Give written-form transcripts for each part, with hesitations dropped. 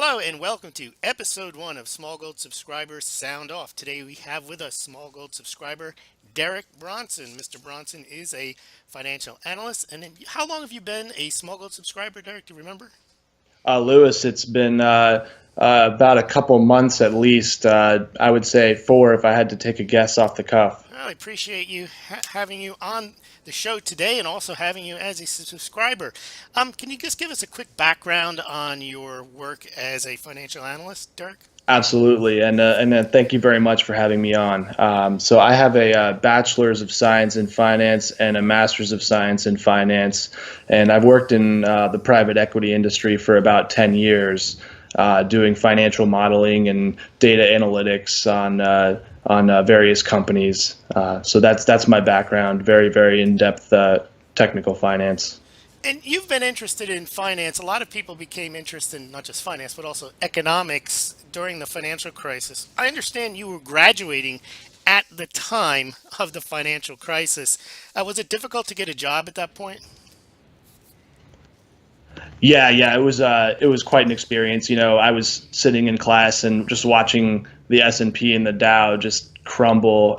Hello and welcome to episode one of Smaugld Subscribers Sound Off. Today we have with us Smaugld subscriber Derek Bronson. Mr. Bronson is a financial analyst. And how long have you been a Smaugld subscriber, Derek? Do you remember? Lewis, it's been about a couple months at least. I would say four if I had to take a guess off the cuff. Well, I appreciate you having you on the show today and also having you as a subscriber. Can you just give us a quick background on your work as a financial analyst, Derek? Absolutely, and thank you very much for having me on. So I have a bachelor's of science in finance and a master's of science in finance, and I've worked in the private equity industry for about 10 years, doing financial modeling and data analytics on various companies. So that's my background. Very very in depth technical finance. And you've been interested in finance. A lot of people became interested in not just finance, but also economics during the financial crisis. I understand you were graduating at the time of the financial crisis. Was it difficult to get a job at that point? Yeah, it was quite an experience. I was sitting in class and just watching the S&P and the Dow just crumble.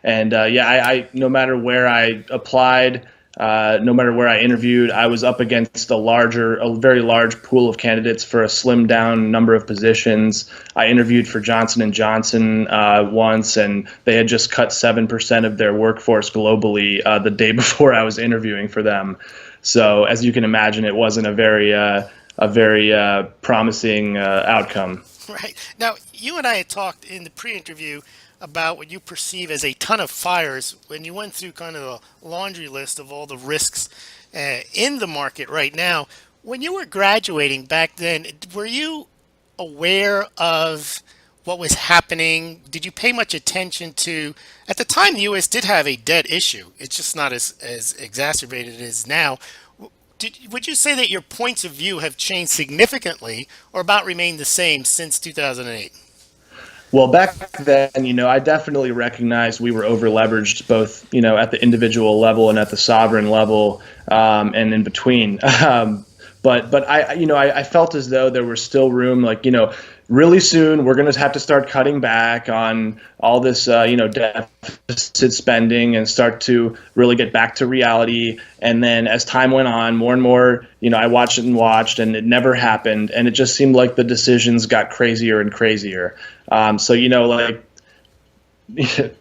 And yeah, I no matter where I applied, no matter where I interviewed, I was up against a very large pool of candidates for a slimmed down number of positions. I interviewed for Johnson and Johnson once, and they had just cut 7% of their workforce globally the day before I was interviewing for them. So as you can imagine, it wasn't a very promising outcome. Right. Now, you and I had talked in the pre-interview about what you perceive as a ton of fires when you went through kind of the laundry list of all the risks in the market right now. When you were graduating back then, were you aware of what was happening? Did you pay much attention to, at the time, the U.S. did have a debt issue. It's just not as exacerbated as now. Would you say that your points of view have changed significantly or about remained the same since 2008? Well, back then, I definitely recognized we were over leveraged both, at the individual level and at the sovereign level, and in between. But I felt as though there was still room, like, really soon we're going to have to start cutting back on all this, deficit spending and start to really get back to reality. And then as time went on, more and more, I watched it and watched, and it never happened. And it just seemed like the decisions got crazier and crazier. So, like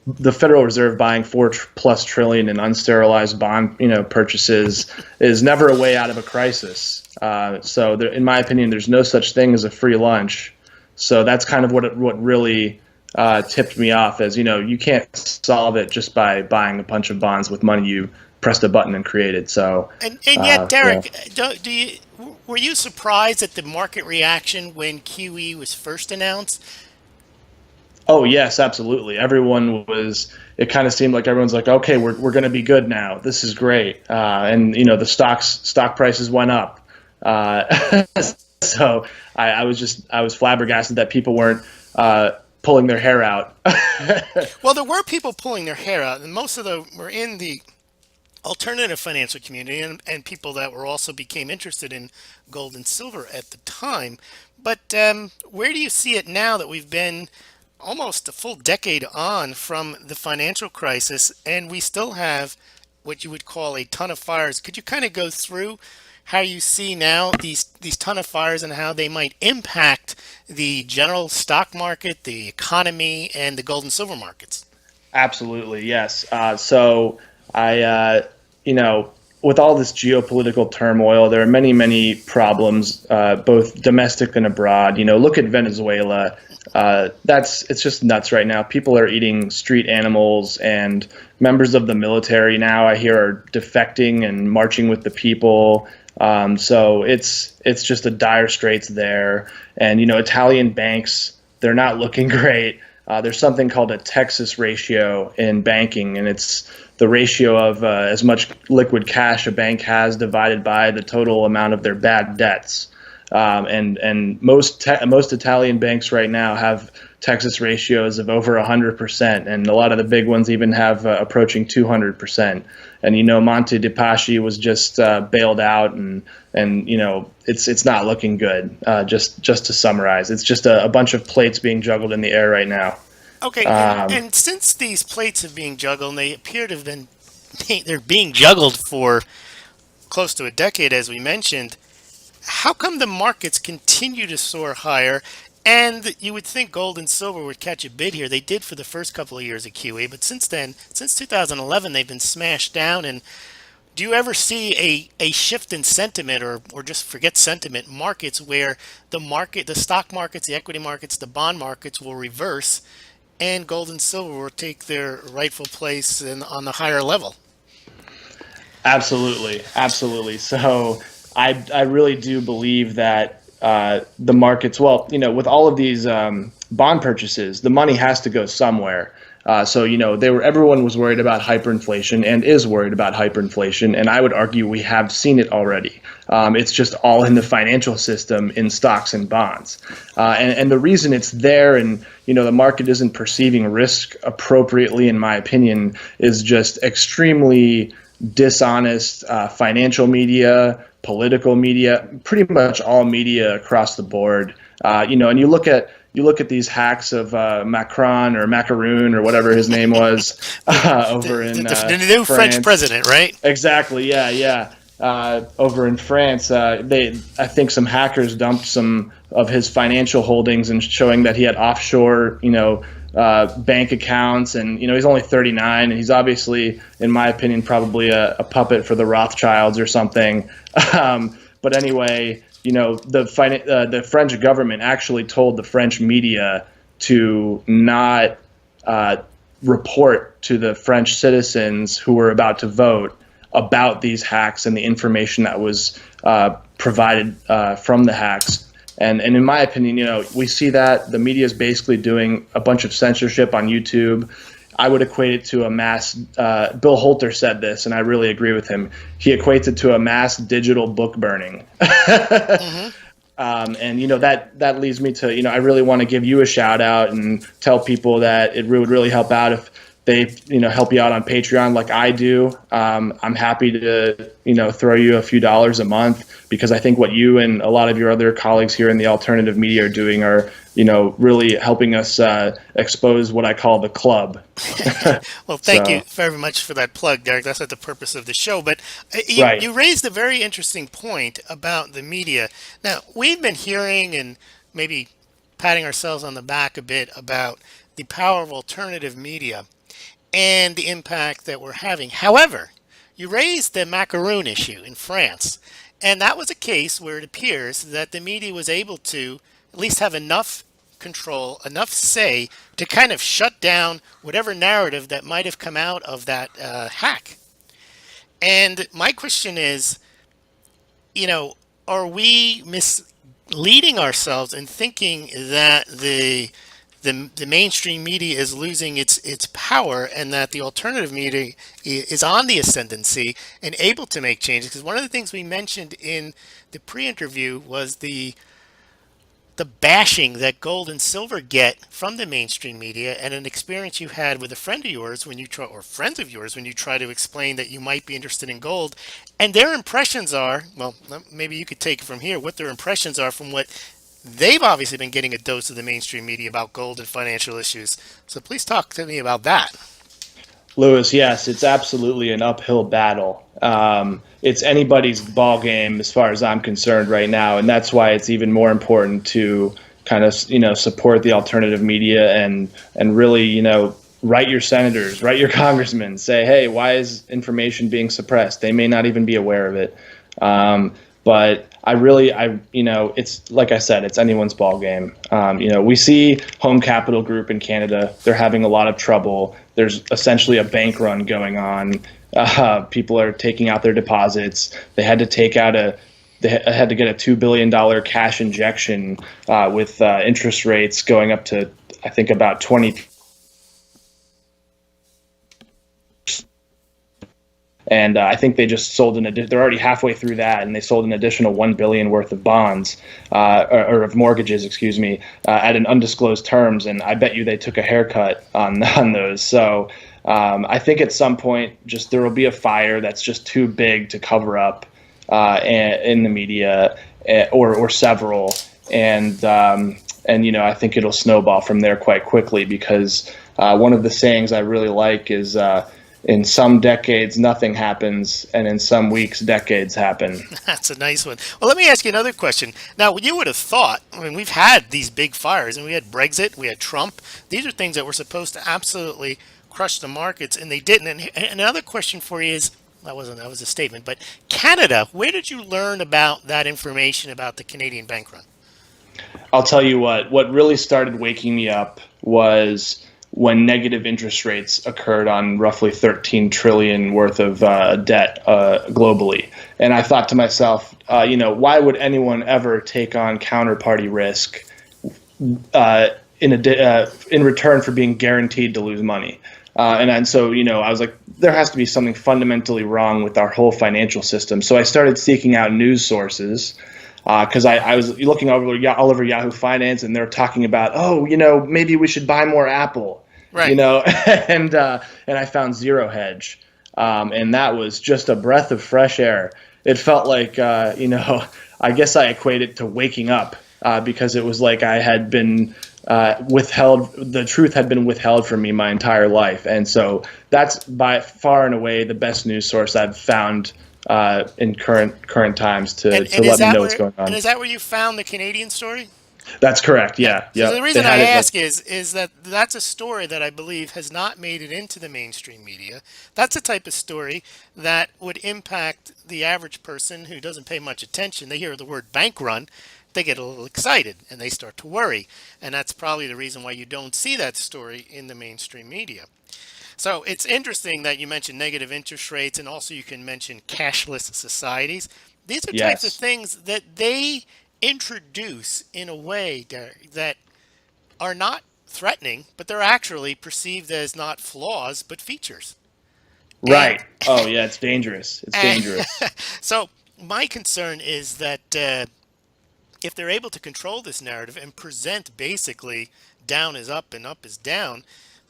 the Federal Reserve buying plus trillion in unsterilized bond, purchases is never a way out of a crisis. So there, in my opinion, there's no such thing as a free lunch. So that's kind of what really tipped me off as, you can't solve it just by buying a bunch of bonds with money you pressed a button and created. So, And yet, yeah. Derek, do you were you surprised at the market reaction when QE was first announced? Oh yes, absolutely. It kind of seemed like everyone's like, okay, we're going to be good now. This is great. And the stock prices went up. So I was flabbergasted that people weren't pulling their hair out. Well, there were people pulling their hair out, and most of them were in the alternative financial community and people that were also became interested in gold and silver at the time. But where do you see it now that we've been almost a full decade on from the financial crisis and we still have what you would call a ton of fires? Could you kind of go through how you see now these ton of fires and how they might impact the general stock market, the economy, and the gold and silver markets? Absolutely, yes. So with all this geopolitical turmoil, there are many, many problems, both domestic and abroad. Look at Venezuela. It's just nuts right now. People are eating street animals, and members of the military now I hear are defecting and marching with the people. So it's just a dire straits there. And Italian banks, they're not looking great. There's something called a Texas ratio in banking, and it's the ratio of as much liquid cash a bank has divided by the total amount of their bad debts. And most Italian banks right now have Texas ratios of over 100%, and a lot of the big ones even have approaching 200%. And Monte De Paschi was just bailed out, and it's not looking good. Just to summarize, it's just a bunch of plates being juggled in the air right now. Okay, and since these plates have been juggled, and they appear to have been they're being juggled for close to a decade, as we mentioned, how come the markets continue to soar higher? And you would think gold and silver would catch a bid here. They did for the first couple of years of QE, but since then, since 2011, they've been smashed down. And do you ever see a shift in sentiment, or just forget sentiment, markets where the stock markets, the equity markets, the bond markets will reverse and gold and silver will take their rightful place on the higher level? Absolutely, absolutely. So I really do believe that the markets, well, with all of these bond purchases, the money has to go somewhere. So everyone was worried about hyperinflation and is worried about hyperinflation, and I would argue we have seen it already. It's just all in the financial system in stocks and bonds, and the reason it's there and the market isn't perceiving risk appropriately, in my opinion, is just extremely dishonest financial media, political media, pretty much all media across the board. And you look at these hacks of Macron or Macaroon or whatever his name was over in the new France. French president, right? Exactly. Yeah. Over in France, I think some hackers dumped some of his financial holdings and showing that he had offshore, bank accounts, and he's only 39, and he's obviously, in my opinion, probably a puppet for the Rothschilds or something. But anyway, the French government actually told the French media to not report to the French citizens who were about to vote about these hacks and the information that was provided from the hacks. And in my opinion, we see that the media is basically doing a bunch of censorship on YouTube. I would equate it to a mass, Bill Holter said this, and I really agree with him. He equates it to a mass digital book burning. Mm-hmm. And that leads me to, I really want to give you a shout out and tell people that it would really help out if they help you out on Patreon like I do. I'm happy to throw you a few dollars a month, because I think what you and a lot of your other colleagues here in the alternative media are doing are really helping us expose what I call the club. Well, thank you very much for that plug, Derek. That's not the purpose of the show, but you raised a very interesting point about the media. Now, we've been hearing and maybe patting ourselves on the back a bit about the power of alternative media and the impact that we're having. However, you raised the macaroon issue in France, and that was a case where it appears that the media was able to at least have enough control, enough say to kind of shut down whatever narrative that might have come out of that hack. And my question is, are we misleading ourselves in thinking that the mainstream media is losing its power, and that the alternative media is on the ascendancy and able to make changes? Because one of the things we mentioned in the pre-interview was the bashing that gold and silver get from the mainstream media, and an experience you had with a friend of yours when you try, or friends of yours, when you try to explain that you might be interested in gold, and their impressions are, well, maybe you could take it from here, what their impressions are from what they've obviously been getting a dose of the mainstream media about gold and financial issues. So please talk to me about that. Lewis, yes, it's absolutely an uphill battle. It's anybody's ball game as far as I'm concerned right now, and that's why it's even more important to kind of support the alternative media and really write your senators, write your congressmen, say, hey, why is information being suppressed? They may not even be aware of it. But it's like I said, it's anyone's ball game. We see Home Capital Group in Canada. They're having a lot of trouble. There's essentially a bank run going on. People are taking out their deposits. They had to get a $2 billion cash injection with interest rates going up to, I think, about 20%. And I think they just sold they're already halfway through that, and they sold an additional $1 billion worth of bonds, or of mortgages, excuse me, at an undisclosed terms. And I bet you they took a haircut on those. So I think at some point, just there will be a fire that's just too big to cover up in the media, or several, and I think it'll snowball from there quite quickly, because one of the sayings I really like is, in some decades nothing happens, and in some weeks decades happen. That's a nice one. Well, let me ask you another question. Now, you would have thought, I mean, we've had these big fires, and we had Brexit, we had Trump. These are things that were supposed to absolutely crush the markets, and they didn't. And another question for you is, that was a statement, but Canada, where did you learn about that information about the Canadian bank run? I'll tell you what really started waking me up was when negative interest rates occurred on roughly 13 trillion worth of debt globally. And I thought to myself, why would anyone ever take on counterparty risk in return for being guaranteed to lose money? So I was like, there has to be something fundamentally wrong with our whole financial system. So I started seeking out news sources, because I was looking all over Yahoo Finance, and they're talking about, maybe we should buy more Apple, Right. and I found Zero Hedge, and that was just a breath of fresh air. It felt like, I guess I equate it to waking up, because it was like I had been the truth had been withheld from me my entire life. And so that's by far and away the best news source I've found in current times to let me know what's going on. And is that where you found the Canadian story? That's correct. Yeah. So the reason I ask is that that's a story that I believe has not made it into the mainstream media. That's the type of story that would impact the average person who doesn't pay much attention. They hear the word bank run, they get a little excited and they start to worry. And that's probably the reason why you don't see that story in the mainstream media. So it's interesting that you mentioned negative interest rates, and also you can mention cashless societies. These are types of things that they introduce in a way, Derek, that are not threatening, but they're actually perceived as not flaws, but features. Right. And, Oh, yeah, it's dangerous. It's dangerous. so my concern is that if they're able to control this narrative and present basically down is up and up is down,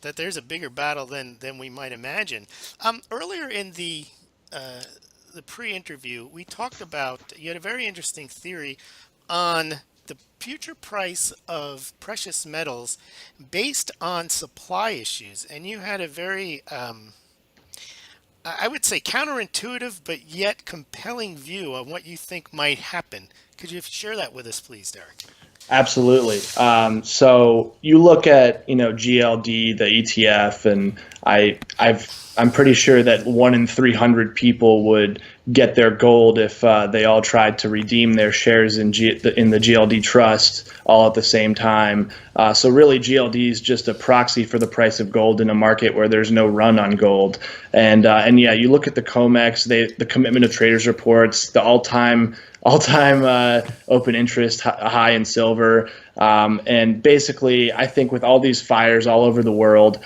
that there's a bigger battle than we might imagine. Earlier in the pre-interview, we talked about, you had a very interesting theory on the future price of precious metals based on supply issues, and you had a very I would say counterintuitive but yet compelling view on what you think might happen. Could you share that with us, please, Derek? Absolutely. So you look at GLD, the ETF, and I'm pretty sure that 1 in 300 people would get their gold if they all tried to redeem their shares in the GLD trust all at the same time. So really, GLD is just a proxy for the price of gold in a market where there's no run on gold. And yeah, you look at the COMEX, the Commitment of Traders reports, the all-time open interest high in silver. And basically, I think with all these fires all over the world,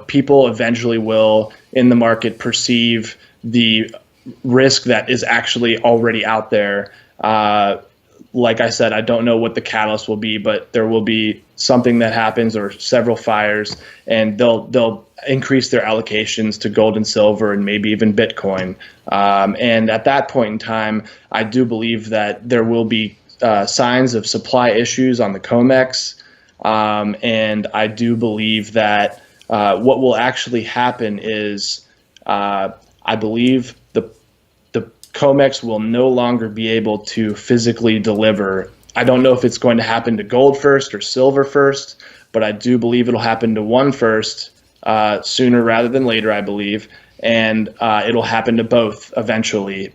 people eventually will in the market perceive the risk that is actually already out there. Like I said, I don't know what the catalyst will be, but there will be something that happens, or several fires, and they'll increase their allocations to gold and silver and maybe even Bitcoin. And at that point in time, I do believe that there will be signs of supply issues on the COMEX. And I do believe that what will actually happen is I believe the COMEX will no longer be able to physically deliver. I don't know if it's going to happen to gold first or silver first, but I do believe it'll happen to one first, sooner rather than later, I believe. And it'll happen to both eventually,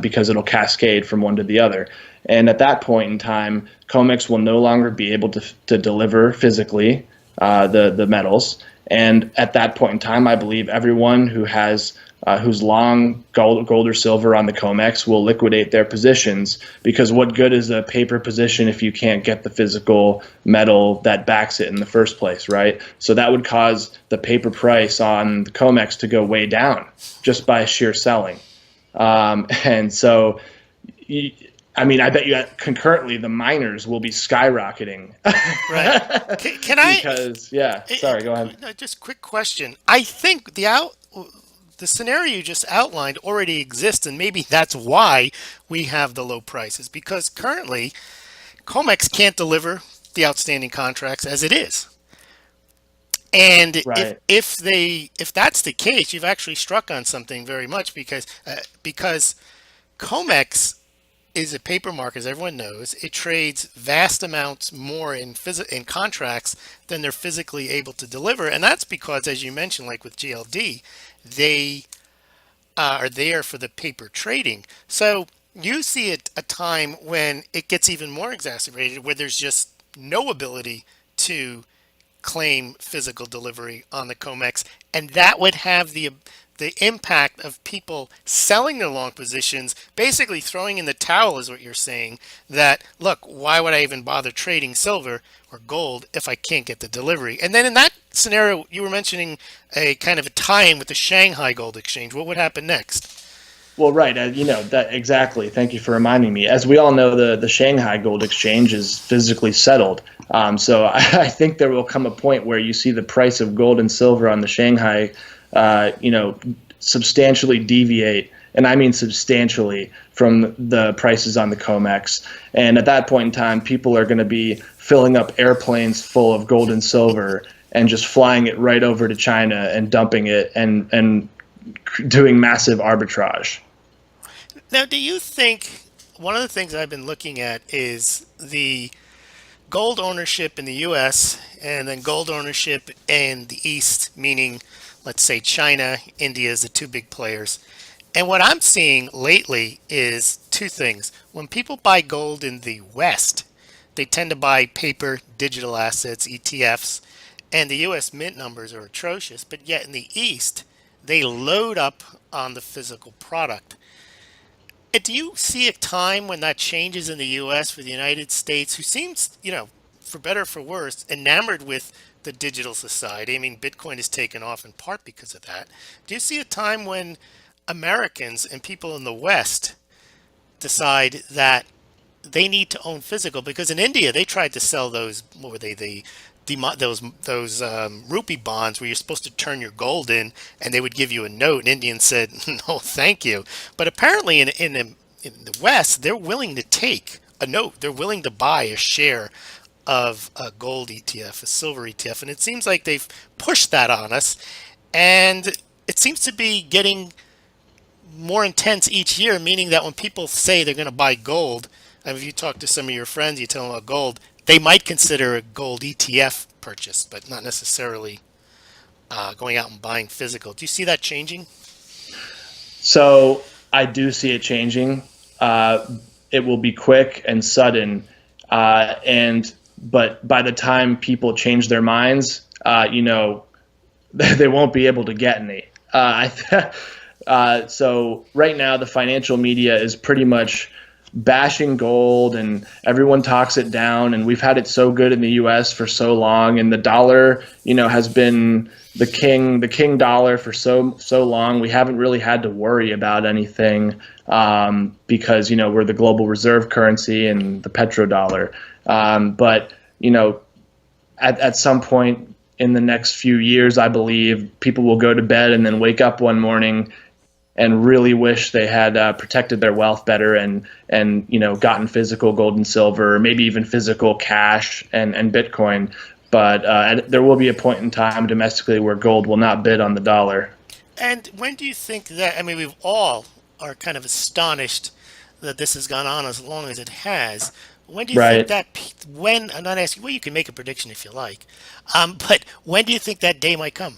because it'll cascade from one to the other. And at that point in time, COMEX will no longer be able to deliver physically the metals. And at that point in time, I believe everyone who has who's long gold or silver on the COMEX will liquidate their positions, because what good is a paper position if you can't get the physical metal that backs it in the first place, right? So that would cause the paper price on the COMEX to go way down just by sheer selling. And so, I bet you concurrently the miners will be skyrocketing. Right. Can I? Because, sorry, go ahead. Just quick question. I think the scenario you just outlined already exists, and maybe that's why we have the low prices. Because currently, Comex can't deliver the outstanding contracts as it is. And Right. if that's the case, you've actually struck on something very much, because Comex is a paper market, as everyone knows. It trades vast amounts more in contracts than they're physically able to deliver, and that's because, as you mentioned, like with GLD, they are there for the paper trading. So you see a time when it gets even more exacerbated, where there's just no ability to claim physical delivery on the COMEX, and that would have the impact of people selling their long positions, basically throwing in the towel, is what you're saying. That, look, why would I even bother trading silver or gold if I can't get the delivery? And then in that scenario, you were mentioning a kind of a tie-in with the Shanghai Gold Exchange. What would happen next? Well, right. That exactly. Thank you for reminding me. As we all know, the Shanghai Gold Exchange is physically settled. So I think there will come a point where you see the price of gold and silver on the Shanghai, substantially deviate, and I mean substantially, from the prices on the COMEX. And at that point in time, people are going to be filling up airplanes full of gold and silver and just flying it right over to China and dumping it and doing massive arbitrage. Now, do you think one of the things I've been looking at is the gold ownership in the US and then gold ownership in the East, meaning, let's say, China, India is the two big players. And what I'm seeing lately is two things. When people buy gold in the West, they tend to buy paper, digital assets, ETFs, and the US mint numbers are atrocious. But yet in the East, they load up on the physical product. And do you see a time when that changes in the US for the United States, who seems, for better or for worse, enamored with the digital society? I mean, Bitcoin has taken off in part because of that. Do you see a time when Americans and people in the West decide that they need to own physical? Because in India, they tried to sell those, what were they, those rupee bonds where you're supposed to turn your gold in, and they would give you a note. And Indians said, "No, thank you." But apparently, in the West, they're willing to take a note. They're willing to buy a share of a gold ETF, a silver ETF, and it seems like they've pushed that on us, and it seems to be getting more intense each year. Meaning that when people say they're going to buy gold, and if you talk to some of your friends, you tell them about gold, they might consider a gold ETF purchase, but not necessarily going out and buying physical. Do you see that changing? So I do see it changing. It will be quick and sudden, but by the time people change their minds, they won't be able to get any. So right now, the financial media is pretty much bashing gold, and everyone talks it down, and we've had it so good in the US for so long, and the dollar has been the king dollar for so long. We haven't really had to worry about anything, because we're the global reserve currency and the petrodollar. But at some point in the next few years, I believe people will go to bed and then wake up one morning and really wish they had protected their wealth better and gotten physical gold and silver, or maybe even physical cash and Bitcoin. But there will be a point in time domestically where gold will not bid on the dollar. And when do you think that? I mean, we've all are kind of astonished that this has gone on as long as it has. When do you think Right. that? When I'm not asking. Well, you can make a prediction if you like, but when do you think that day might come?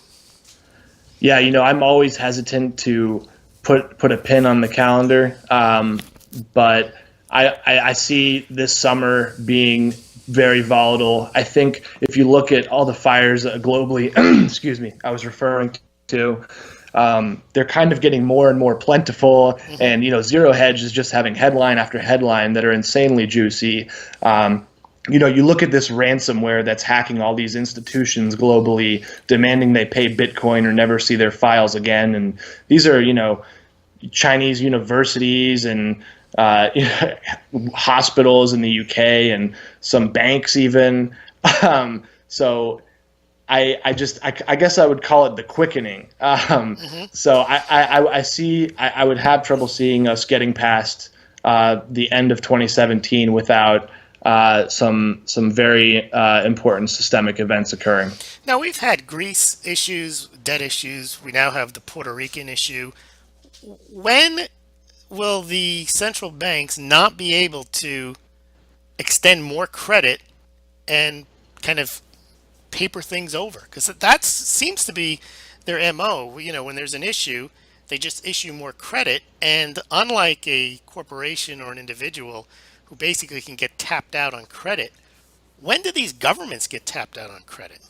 Yeah, I'm always hesitant to put a pin on the calendar, but I see this summer being very volatile. I think if you look at all the fires globally, excuse me, I was referring to, they're kind of getting more and more plentiful. Hmm. And zero hedge is just having headline after headline that are insanely juicy. You look at this ransomware that's hacking all these institutions globally, demanding they pay Bitcoin or never see their files again. And these are, Chinese universities and hospitals in the UK and some banks even. So I guess I would call it the quickening. Hmm. So I would have trouble seeing us getting past the end of 2017 without some very important systemic events occurring. Now, we've had Greece issues, debt issues. We now have the Puerto Rican issue. When will the central banks not be able to extend more credit and kind of paper things over? Because that seems to be their MO. When there's an issue, they just issue more credit. And unlike a corporation or an individual who basically can get tapped out on credit, when do these governments get tapped out on credit?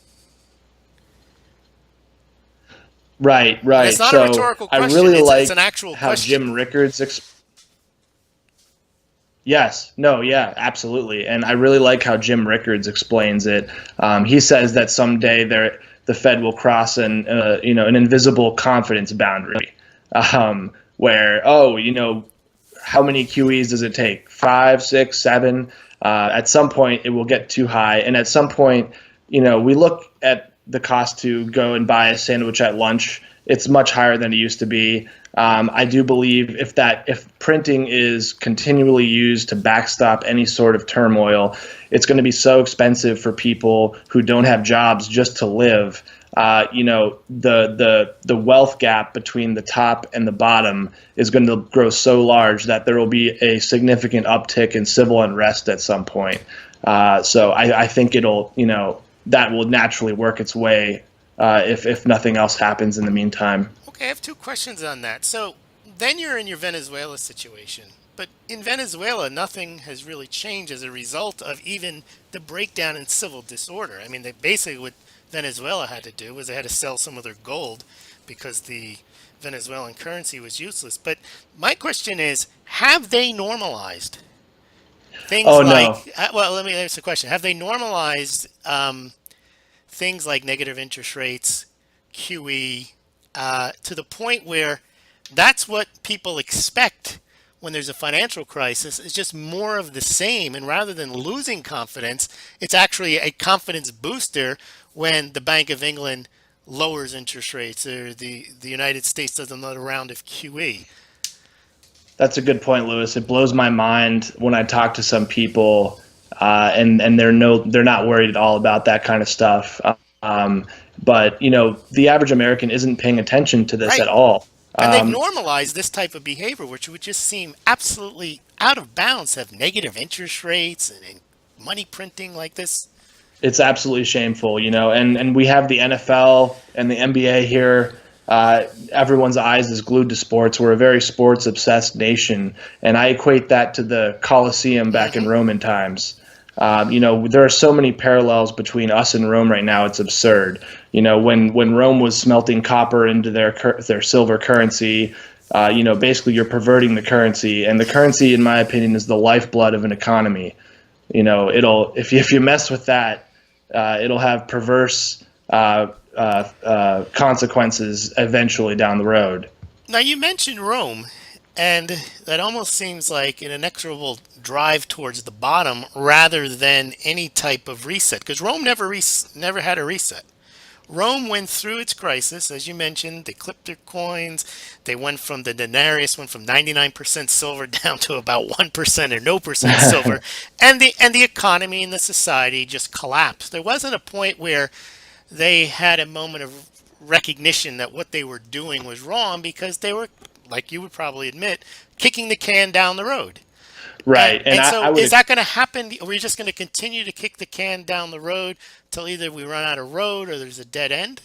Right, And it's right. not a So rhetorical I question. really It's an like actual how question. Jim Rickards. Yes, no, yeah, absolutely. And I really like how Jim Rickards explains it. He says that someday the Fed will cross an invisible confidence boundary, where how many QEs does it take? 5, 6, 7. At some point, it will get too high, and at some point, we look at the cost to go and buy a sandwich at lunch. It's much higher than it used to be. I do believe if printing is continually used to backstop any sort of turmoil, it's going to be so expensive for people who don't have jobs just to live. The wealth gap between the top and the bottom is going to grow so large that there will be a significant uptick in civil unrest at some point. So I think that will naturally work its way if nothing else happens in the meantime. Okay, I have two questions on that. So then you're in your Venezuela situation. But in Venezuela, nothing has really changed as a result of even the breakdown in civil disorder. I mean, they basically what Venezuela had to do was they had to sell some of their gold because the Venezuelan currency was useless. But my question is, have they normalized things Oh no. like, well, let me answer the question. Have they normalized things like negative interest rates, QE, to the point where that's what people expect when there's a financial crisis? It's just more of the same. And rather than losing confidence, it's actually a confidence booster when the Bank of England lowers interest rates or the United States does another round of QE. That's a good point, Lewis. It blows my mind when I talk to some people, and they're not worried at all about that kind of stuff. Um, but the average American isn't paying attention to this Right. at all. And they've Um, normalized this type of behavior, which would just seem absolutely out of bounds to have negative interest rates and money printing like this. it's absolutely shameful, and we have the NFL and the NBA here. Everyone's eyes is glued to sports. We're a very sports obsessed nation, and I equate that to the Colosseum back in Hmm. Roman times. There are so many parallels between us and Rome right now. It's absurd. When Rome was smelting copper into their silver currency, basically you're perverting the currency, and the currency, in my opinion, is the lifeblood of an economy. It'll if you mess with that, it'll have perverse consequences eventually down the road. Now, you mentioned Rome, and that almost seems like an inexorable drive towards the bottom rather than any type of reset, because Rome never had a reset. Rome went through its crisis, as you mentioned. They clipped their coins. They went from the denarius went from 99% silver down to about 1% or no percent silver, and the economy and the society just collapsed. There wasn't a point where they had a moment of recognition that what they were doing was wrong because they were, like you would probably admit, kicking the can down the road. And, Right, and and I so is would. that going to happen? Are we just going to continue to kick the can down the road till either we run out of road or there's a dead end?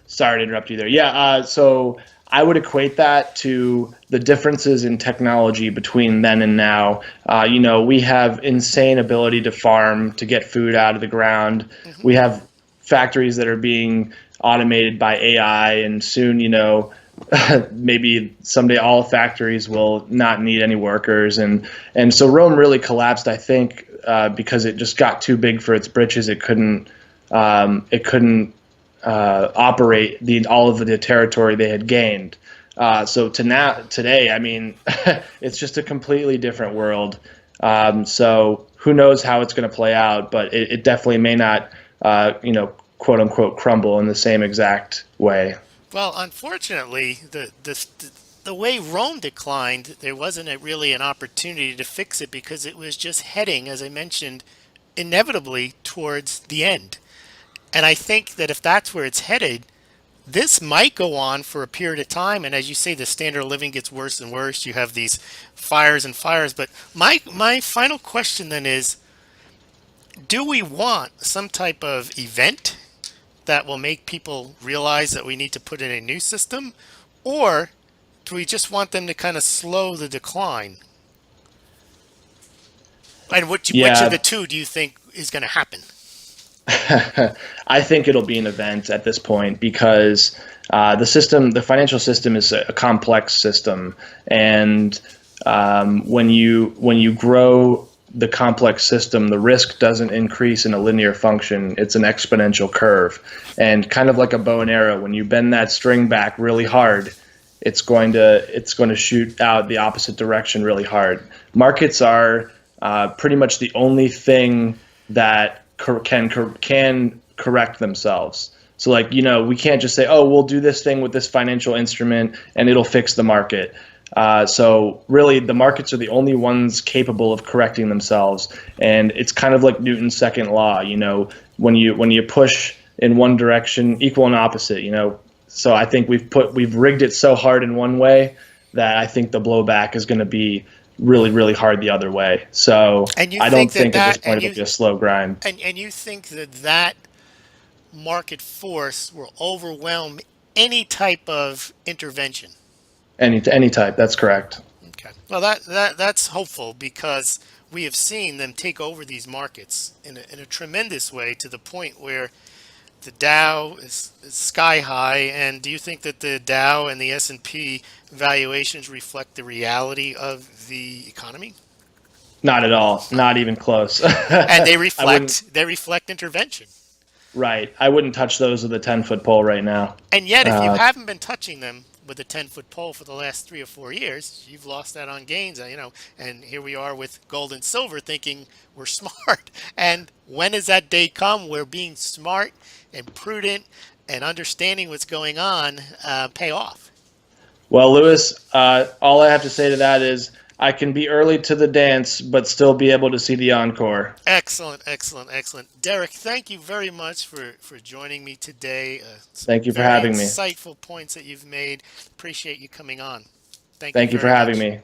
Sorry to interrupt you there. Yeah, so I would equate that to the differences in technology between then and now. We have insane ability to farm, to get food out of the ground. Hmm. We have factories that are being automated by AI, and soon, maybe someday all factories will not need any workers, and so Rome really collapsed, I think, because it just got too big for its britches. It couldn't operate all of the territory they had gained. So today, I mean, it's just a completely different world. So who knows how it's going to play out, but it definitely may not, quote unquote, crumble in the same exact way. Well, unfortunately, the way Rome declined, there wasn't really an opportunity to fix it because it was just heading, as I mentioned, inevitably towards the end. And I think that if that's where it's headed, this might go on for a period of time. And as you say, the standard of living gets worse and worse. You have these fires and fires. But my final question then is, do we want some type of event that will make people realize that we need to put in a new system? Or do we just want them to kind of slow the decline? And which of the Yeah, two do you think is going to happen? I think it'll be an event at this point because the financial system is a complex system, and when you grow the complex system, the risk doesn't increase in a linear function; it's an exponential curve, and kind of like a bow and arrow. When you bend that string back really hard, it's going to shoot out the opposite direction really hard. Markets are pretty much the only thing that can correct themselves. So like, we can't just say, oh, we'll do this thing with this financial instrument and it'll fix the market. So really, the markets are the only ones capable of correcting themselves, and it's kind of like Newton's second law. When you push in one direction, equal and opposite. So I think we've rigged it so hard in one way that I think the blowback is going to be really, really hard the other way. So And you I don't think that think at this that point it'll be a slow grind. and you think that that market force will overwhelm any type of intervention? Any type. That's correct. Okay. Well, that's hopeful because we have seen them take over these markets in a tremendous way to the point where the Dow is sky high. And do you think that the Dow and the S&P valuations reflect the reality of the economy? Not at all. Not even close. And they I wouldn't. reflect intervention. Right. I wouldn't touch those with a 10-foot pole right now. And yet, if you Uh, haven't been touching them with a 10-foot pole for the last 3 or 4 years, you've lost that on gains, and here we are with gold and silver thinking we're smart. And when does that day come where being smart and prudent and understanding what's going on pay off? well, Lewis, all I have to say to that is I can be early to the dance, but still be able to see the encore. Excellent, excellent, excellent. Derek, thank you very much for joining me today. Some Thank you for very having me. insightful points that you've made. Appreciate you coming on. Thank you Thank you for very having much. me.